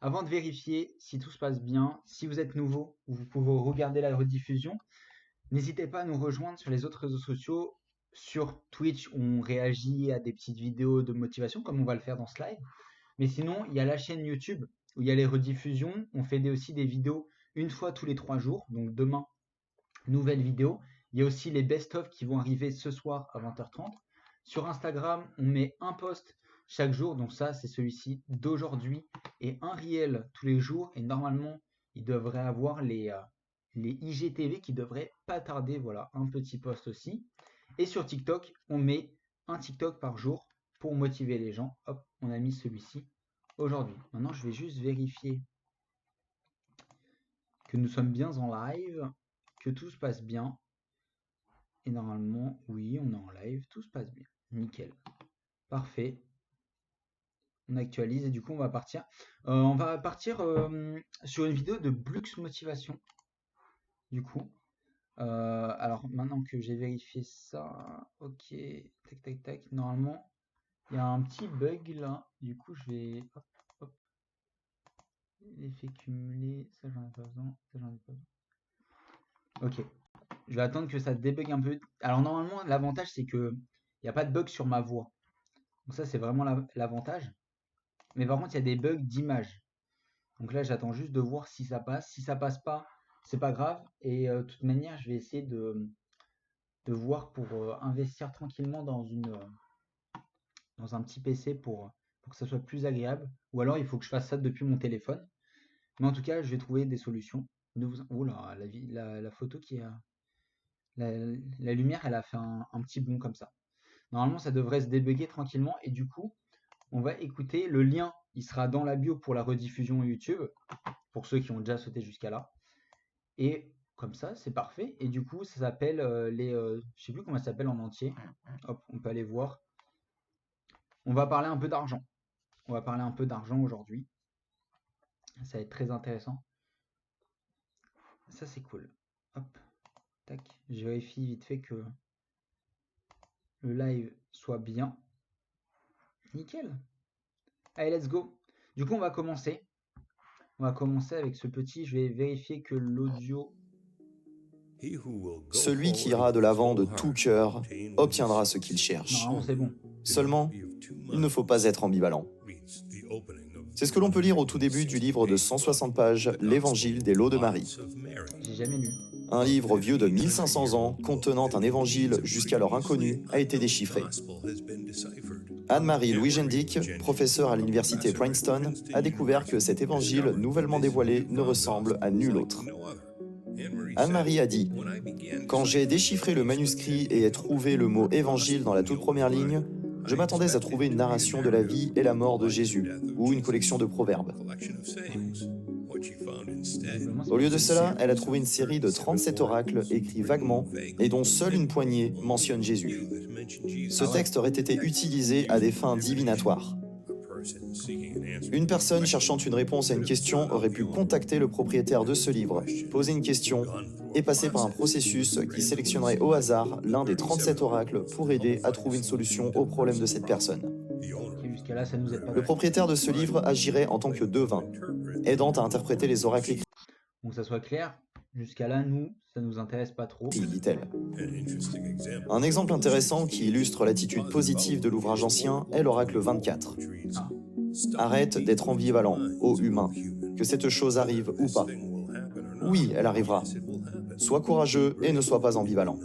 Avant de vérifier si tout se passe bien, si vous êtes nouveau ou vous pouvez regarder la rediffusion, n'hésitez pas à nous rejoindre sur les autres réseaux sociaux, sur Twitch où on réagit à des petites vidéos de motivation comme on va le faire dans ce live. Mais sinon, il y a la chaîne YouTube où il y a les rediffusions. On fait aussi des vidéos une fois tous les 3 jours. Donc demain, nouvelle vidéo. Il y a aussi les best-of qui vont arriver ce soir à 20h30. Sur Instagram, on met un post chaque jour. Donc ça, c'est celui-ci d'aujourd'hui et un réel tous les jours. Et normalement, il devrait avoir les IGTV qui devraient pas tarder. Voilà, un petit post aussi. Et sur TikTok, on met un TikTok par jour pour motiver les gens. Hop, on a mis celui-ci aujourd'hui. Maintenant, je vais juste vérifier que nous sommes bien en live, que tout se passe bien. Et normalement, oui, on est en live, tout se passe bien. Nickel. Parfait. On actualise et du coup, on va partir. Sur une vidéo de Blux Motivation. Du coup. Alors, maintenant que j'ai vérifié ça, ok, tac, tac, tac. Normalement, il y a un petit bug là. Du coup, je vais... Hop, hop. L'effet cumulé, ça j'en ai pas besoin, ça j'en ai pas besoin. Ok. Je vais attendre que ça débug un peu. Alors normalement, l'avantage c'est que il n'y a pas de bug sur ma voix. Donc ça c'est vraiment l'avantage. Mais par contre, il y a des bugs d'image. Donc là, j'attends juste de voir si ça passe. Si ça passe pas, c'est pas grave. Et de toute manière, je vais essayer de voir pour investir tranquillement dans un petit PC pour que ça soit plus agréable. Ou alors, il faut que je fasse ça depuis mon téléphone. Mais en tout cas, je vais trouver des solutions. Oh là, la photo qui a... La, la lumière, elle a fait un petit bond comme ça. Normalement, ça devrait se débugger tranquillement. Et du coup, on va écouter. Le lien, il sera dans la bio pour la rediffusion YouTube, pour ceux qui ont déjà sauté jusqu'à là. Et comme ça, c'est parfait. Et du coup, ça s'appelle je sais plus comment ça s'appelle en entier. Hop, on peut aller voir. On va parler un peu d'argent. On va parler un peu d'argent aujourd'hui. Ça va être très intéressant. Ça, c'est cool. Hop, tac. Je vérifie vite fait que le live soit bien. Nickel. Allez, let's go. Du coup, on va commencer. On va commencer avec ce petit. Je vais vérifier que l'audio... Celui qui ira de l'avant de tout cœur obtiendra ce qu'il cherche. Normalement, c'est bon. Seulement, il ne faut pas être ambivalent. C'est ce que l'on peut lire au tout début du livre de 160 pages, l'Évangile des lots de Marie. J'ai jamais lu. Un livre vieux de 1500 ans, contenant un évangile jusqu'alors inconnu, a été déchiffré. Anne-Marie Louis Gendick, professeure à l'université Princeton, a découvert que cet évangile nouvellement dévoilé ne ressemble à nul autre. Anne-Marie a dit « Quand j'ai déchiffré le manuscrit et ai trouvé le mot « évangile » dans la toute première ligne, je m'attendais à trouver une narration de la vie et la mort de Jésus, ou une collection de proverbes. Au lieu de cela, elle a trouvé une série de 37 oracles écrits vaguement et dont seule une poignée mentionne Jésus. Ce texte aurait été utilisé à des fins divinatoires. Une personne cherchant une réponse à une question aurait pu contacter le propriétaire de ce livre, poser une question et passer par un processus qui sélectionnerait au hasard l'un des 37 oracles pour aider à trouver une solution au problème de cette personne. Jusqu'à là, ça nous aide pas. Le propriétaire de ce livre agirait en tant que devin, aidant à interpréter les oracles écrits. Pour que ça soit clair, jusqu'à là, nous, ça nous intéresse pas trop. Dit-elle. Un exemple intéressant qui illustre l'attitude positive de l'ouvrage ancien est l'oracle 24. Ah. Arrête d'être ambivalent, ô humain, que cette chose arrive ou pas. Oui, elle arrivera. Sois courageux et ne sois pas ambivalent.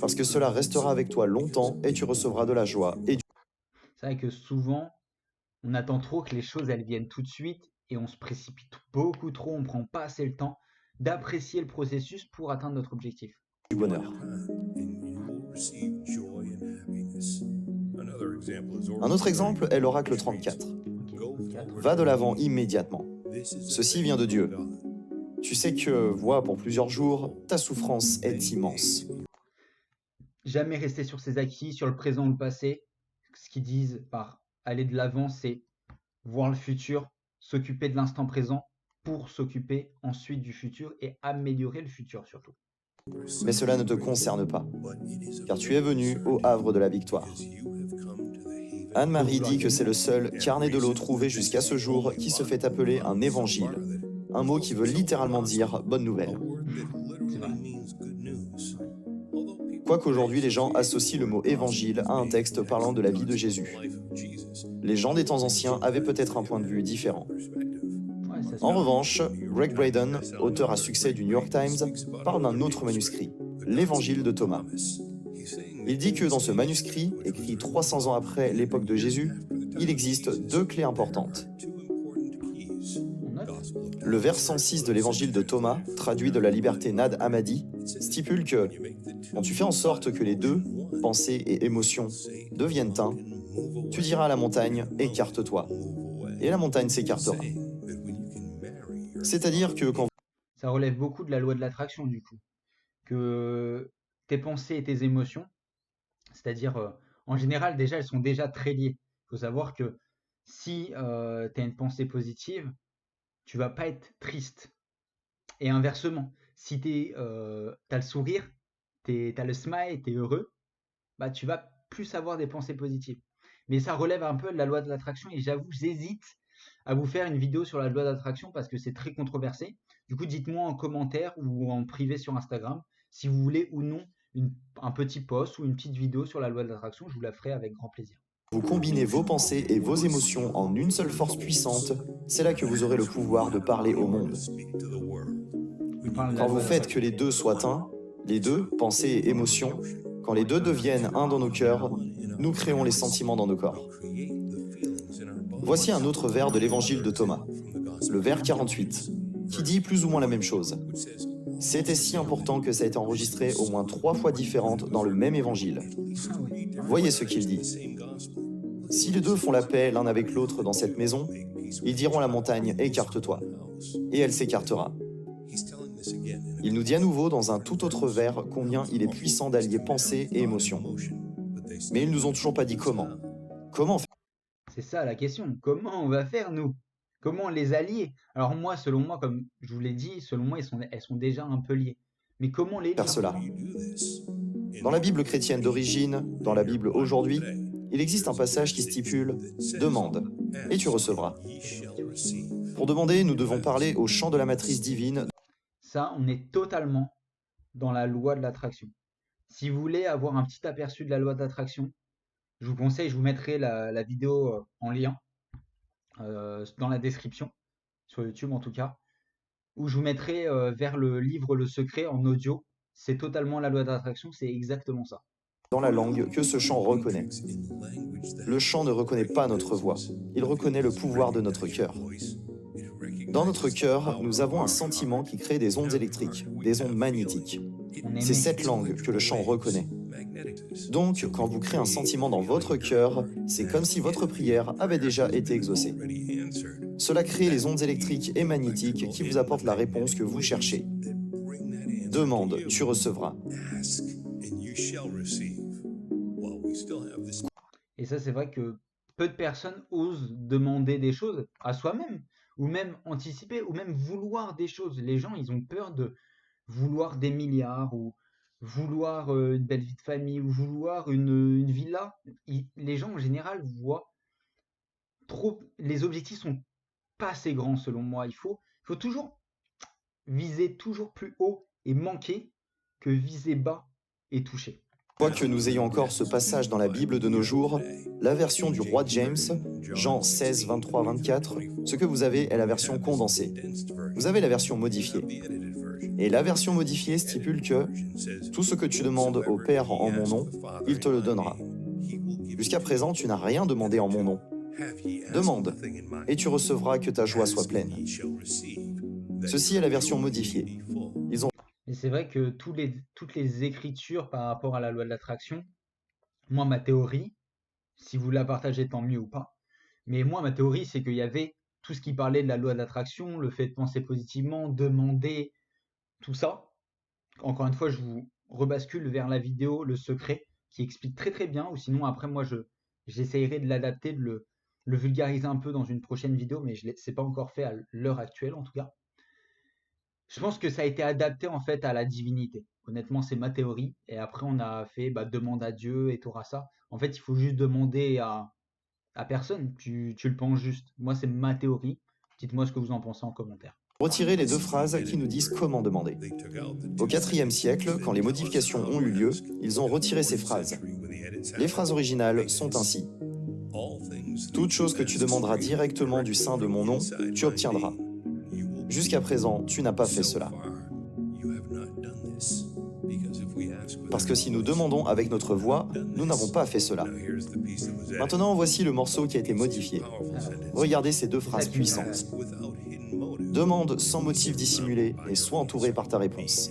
Parce que cela restera avec toi longtemps et tu recevras de la joie et du... C'est vrai que souvent, on attend trop que les choses elles viennent tout de suite et on se précipite beaucoup trop, on prend pas assez le temps d'apprécier le processus pour atteindre notre objectif. bonheur. Un autre exemple est l'oracle 34. Va de l'avant immédiatement. Ceci vient de Dieu. Tu sais que, vois, pour plusieurs jours, ta souffrance est immense. Jamais rester sur ses acquis, sur le présent ou le passé. Ce qu'ils disent par aller de l'avant, c'est voir le futur, s'occuper de l'instant présent pour s'occuper ensuite du futur et améliorer le futur surtout. Mais cela ne te concerne pas, car tu es venu au havre de la victoire. Anne-Marie dit que c'est le seul carnet de l'eau trouvé jusqu'à ce jour qui se fait appeler un évangile, un mot qui veut littéralement dire bonne nouvelle. C'est vrai. Quoiqu'aujourd'hui les gens associent le mot évangile à un texte parlant de la vie de Jésus. Les gens des temps anciens avaient peut-être un point de vue différent. Ouais, ça se En peut. revanche, Greg Braden, auteur à succès du New York Times, parle d'un autre manuscrit, l'Évangile de Thomas. Il dit que dans ce manuscrit, écrit 300 ans après l'époque de Jésus, il existe deux clés importantes. On note. Le vers 106 de l'Évangile de Thomas, traduit de la liberté Nad Hammadi, stipule que quand tu fais en sorte que les deux, pensée et émotion, deviennent un, tu diras à la montagne, écarte-toi. Et la montagne s'écartera. C'est-à-dire que quand Ça relève beaucoup de la loi de l'attraction, du coup. Que tes pensées et tes émotions, c'est-à-dire, en général, déjà, elles sont déjà très liées. Il faut savoir que si tu as une pensée positive, tu vas pas être triste. Et inversement, si tu as le sourire, tu as le smile, tu es heureux, bah, tu vas plus avoir des pensées positives. Mais ça relève un peu de la loi de l'attraction et j'avoue, j'hésite à vous faire une vidéo sur la loi d'attraction parce que c'est très controversé. Du coup, dites-moi en commentaire ou en privé sur Instagram si vous voulez ou non un petit post ou une petite vidéo sur la loi de l'attraction. Je vous la ferai avec grand plaisir. vous combinez vos pensées et vos émotions en une seule force puissante, c'est là que vous aurez le pouvoir de parler au monde. On parle de la Quand loi vous faites d'attraction. que les deux soient un, les deux, pensées et émotions, quand les deux deviennent un dans nos cœurs, nous créons les sentiments dans nos corps. Voici un autre vers de l'évangile de Thomas, le vers 48, qui dit plus ou moins la même chose. C'était si important que ça a été enregistré au moins 3 fois différentes dans le même évangile. Ah oui. Voyez ce qu'il dit. Si les deux font la paix l'un avec l'autre dans cette maison, ils diront à la montagne, écarte-toi, et elle s'écartera. Il nous dit à nouveau dans un tout autre vers combien il est puissant d'allier pensée et émotion. Mais ils nous ont toujours pas dit comment. Comment faire? C'est ça la question. Comment on va faire, nous? Comment les allier? Alors moi, selon moi, comme je vous l'ai dit, selon moi, elles sont déjà un peu liées. Mais comment les lier? Cela. Dans la Bible chrétienne d'origine, dans la Bible aujourd'hui, il existe un passage qui stipule « Demande, et tu recevras ». Pour demander, nous devons parler au champ de la matrice divine. Ça, on est totalement dans la loi de l'attraction. Si vous voulez avoir un petit aperçu de la loi d'attraction, je vous conseille, je vous mettrai la vidéo en lien dans la description, sur YouTube en tout cas, où je vous mettrai vers le livre Le Secret en audio. C'est totalement la loi d'attraction, c'est exactement ça. Dans la langue que ce chant reconnaît. Le chant ne reconnaît pas notre voix, il reconnaît le pouvoir de notre cœur. Dans notre cœur, nous avons un sentiment qui crée des ondes électriques, des ondes magnétiques. C'est cette langue que le chant reconnaît. Donc, quand vous créez un sentiment dans votre cœur, c'est comme si votre prière avait déjà été exaucée. Cela crée les ondes électriques et magnétiques qui vous apportent la réponse que vous cherchez. Demande, tu recevras. Et ça, c'est vrai que peu de personnes osent demander des choses à soi-même, ou même anticiper, ou même vouloir des choses. Les gens, ils ont peur de vouloir des milliards, ou vouloir une belle vie de famille, ou vouloir une villa. Les gens, en général, voient trop... Les objectifs sont pas assez grands, selon moi. Il faut toujours viser toujours plus haut et manquer que viser bas et toucher. Quoique nous ayons encore ce passage dans la Bible de nos jours, la version du roi James, Jean 16, 23, 24, ce que vous avez est la version condensée. Vous avez la version modifiée. Et la version modifiée stipule que tout ce que tu demandes au Père en mon nom, il te le donnera. Jusqu'à présent, tu n'as rien demandé en mon nom. Demande, et tu recevras que ta joie soit pleine. Ceci est la version modifiée. Ils ont Et c'est vrai que toutes les écritures par rapport à la loi de l'attraction, moi, ma théorie, si vous la partagez, tant mieux ou pas, mais moi, ma théorie, c'est qu'il y avait tout ce qui parlait de la loi de l'attraction, le fait de penser positivement, demander, tout ça. Encore une fois, je vous rebascule vers la vidéo Le Secret, qui explique très très bien, ou sinon après, moi, j'essayerai de l'adapter, de le vulgariser un peu dans une prochaine vidéo, mais c'est pas encore fait à l'heure actuelle, en tout cas. Je pense que ça a été adapté en fait à la divinité. Honnêtement, c'est ma théorie. Et après, on a fait demande à Dieu et tout ça. En fait, il faut juste demander À personne, tu le penses juste. Moi, c'est ma théorie. Dites-moi ce que vous en pensez en commentaire. Retirer les deux phrases qui nous disent comment demander. Au IVe siècle, quand les modifications ont eu lieu, ils ont retiré ces phrases. Les phrases originales sont ainsi. Toute chose que tu demanderas directement du sein de mon nom, tu obtiendras. Jusqu'à présent, tu n'as pas fait cela. Parce que si nous demandons avec notre voix, nous n'avons pas fait cela. Maintenant, voici le morceau qui a été modifié. Regardez ces deux phrases puissantes. Demande sans motif dissimulé et sois entouré par ta réponse.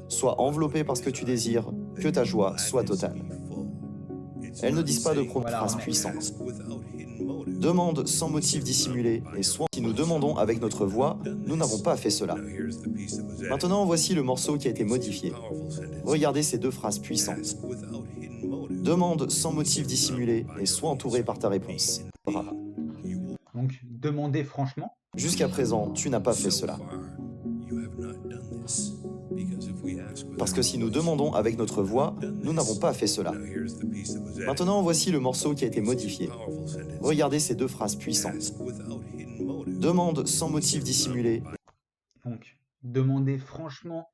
Sois enveloppé par ce que tu désires, que ta joie soit totale. Elles ne disent pas de phrases puissantes. Demande sans motif dissimulé et sois... Si nous demandons avec notre voix, nous n'avons pas fait cela. Maintenant, voici le morceau qui a été modifié. Regardez ces deux phrases puissantes. Demande sans motif dissimulé et sois entouré par ta réponse. Donc, demandez franchement. Jusqu'à présent, tu n'as pas fait cela. Parce que si nous demandons avec notre voix, nous n'avons pas fait cela. Maintenant, voici le morceau qui a été modifié. Regardez ces deux phrases puissantes. Demande sans motif dissimulé. Donc, demandez franchement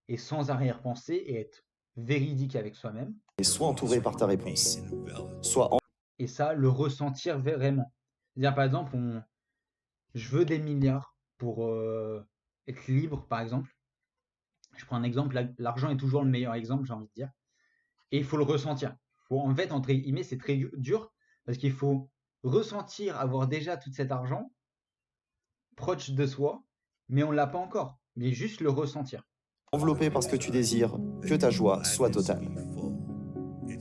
et sans arrière-pensée et être véridique avec soi-même. Et sois entouré par ta réponse. Et ça, le ressentir vraiment. C'est-à-dire, par exemple, je veux des milliards pour être libre, par exemple. Je prends un exemple, l'argent est toujours le meilleur exemple, j'ai envie de dire. Et il faut le ressentir. En fait, entre guillemets, c'est très dur parce qu'il faut ressentir avoir déjà tout cet argent proche de soi, mais on ne l'a pas encore. Mais juste le ressentir. Enveloppé par ce que tu désires, que ta joie soit totale.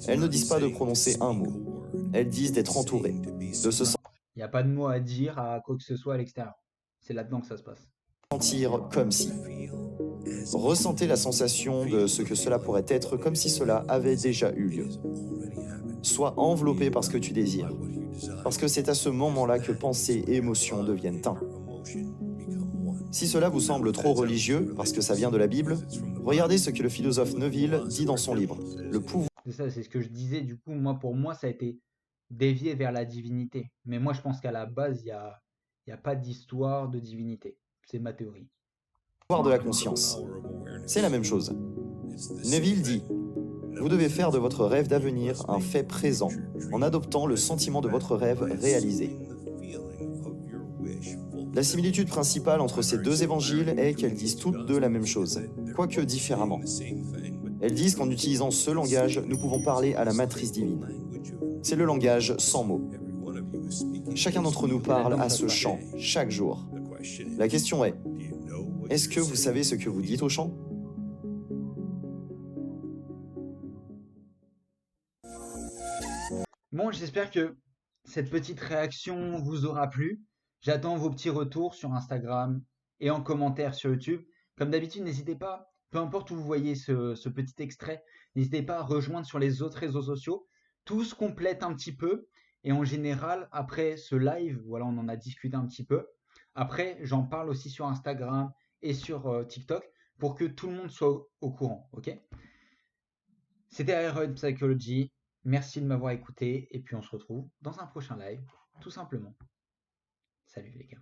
Elles ne disent pas de prononcer un mot. Elles disent d'être entouré, de se sentir. Il n'y a pas de mots à dire à quoi que ce soit à l'extérieur. C'est là-dedans que ça se passe. Sentir comme si. Ressentez la sensation de ce que cela pourrait être comme si cela avait déjà eu lieu. Sois enveloppé par ce que tu désires, parce que c'est à ce moment-là que pensée et émotion deviennent un. Si cela vous semble trop religieux, parce que ça vient de la Bible, regardez ce que le philosophe Neville dit dans son livre, Le pouvoir. C'est ça, c'est ce que je disais. Du coup, pour moi, ça a été dévié vers la divinité. Mais moi, je pense qu'à la base, il y a pas d'histoire de divinité. C'est ma théorie. De la conscience. C'est la même chose. Neville dit: vous devez faire de votre rêve d'avenir un fait présent, en adoptant le sentiment de votre rêve réalisé. La similitude principale entre ces deux évangiles est qu'elles disent toutes deux la même chose, quoique différemment. Elles disent qu'en utilisant ce langage, nous pouvons parler à la matrice divine. C'est le langage sans mots. Chacun d'entre nous parle à ce chant, chaque jour. La question est, est-ce que vous savez ce que vous dites au chant? Bon, j'espère que cette petite réaction vous aura plu. J'attends vos petits retours sur Instagram et en commentaire sur YouTube. Comme d'habitude, n'hésitez pas, peu importe où vous voyez ce petit extrait, n'hésitez pas à rejoindre sur les autres réseaux sociaux. Tout se complète un petit peu. Et en général, après ce live, voilà, on en a discuté un petit peu. Après, j'en parle aussi sur Instagram et sur TikTok pour que tout le monde soit au courant, ok? C'était Iron Psychology. Merci de m'avoir écouté et puis on se retrouve dans un prochain live, tout simplement. Salut les gars.